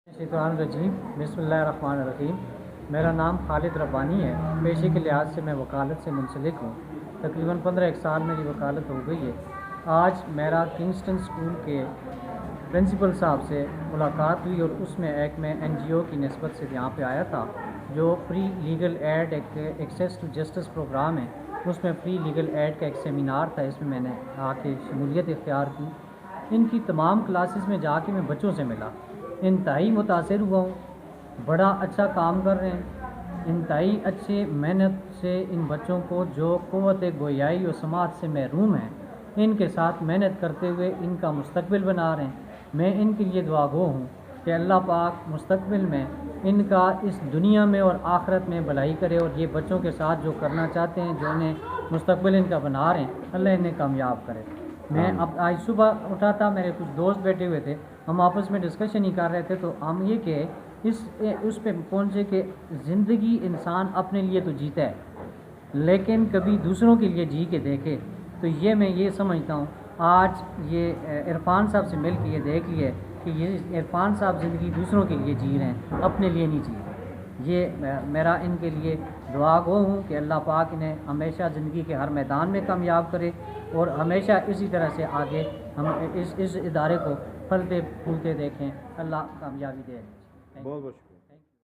रजीम बिस्मिल्लाहिर्रहमानिर्रहीम। मेरा नाम खालिद रब्बानी है। पेशे के लिहाज से मैं वकालत से मुंसलिक हूँ। तकरीबन 15 साल मेरी वकालत हो गई है। आज मेरा किंगस्टन स्कूल के प्रिंसिपल साहब से मुलाकात हुई और उसमें मैं NGO की निस्बत से यहाँ पे आया था, जो फ्री लीगल एड एक एक्सेस टू जस्टिस प्रोग्राम है। उसमें फ्री लीगल एड का एक सेमिनार था, इसमें मैंने आके शमूलियत इख्तियार की। इनकी तमाम क्लासेस में जाके मैं बच्चों से मिला, इंतहाई मुतासिर हुआ हूँ। बड़ा अच्छा काम कर रहे हैं, इंतहाई अच्छे मेहनत से इन बच्चों को जो क़ुव्वत गोयाई और समात से महरूम हैं, इनके साथ मेहनत करते हुए इनका मुस्तकबिल बना रहे हैं। मैं इनके लिए दुआगो हूँ कि अल्लाह पाक मुस्तकबिल में इनका इस दुनिया में और आखिरत में भलाई करे, और ये बच्चों के साथ जो करना चाहते हैं, जो इन्हें मुस्तकबिल इनका बना रहे हैं, अल्लाह इन्हें कामयाब करे। मैं अब आज सुबह उठा था, मेरे कुछ दोस्त बैठे हुए थे, हम आपस में डिस्कशन ही कर रहे थे, तो हम ये कि उस पे पहुँचे कि ज़िंदगी इंसान अपने लिए तो जीता है, लेकिन कभी दूसरों के लिए जी के देखे। तो ये मैं ये समझता हूँ, आज ये इरफान साहब से मिल के ये देख लिए कि ये इरफान साहब ज़िंदगी दूसरों के लिए जी रहे हैं, अपने लिए नहीं जी रहे। ये मेरा इनके लिए दुआ गो हूँ कि अल्लाह पाक इन्हें हमेशा ज़िंदगी के हर मैदान में कामयाब करे, और हमेशा इसी तरह से आगे हम इस इदारे को फलते फूलते देखें। अल्लाह कामयाबी दे। बहुत बहुत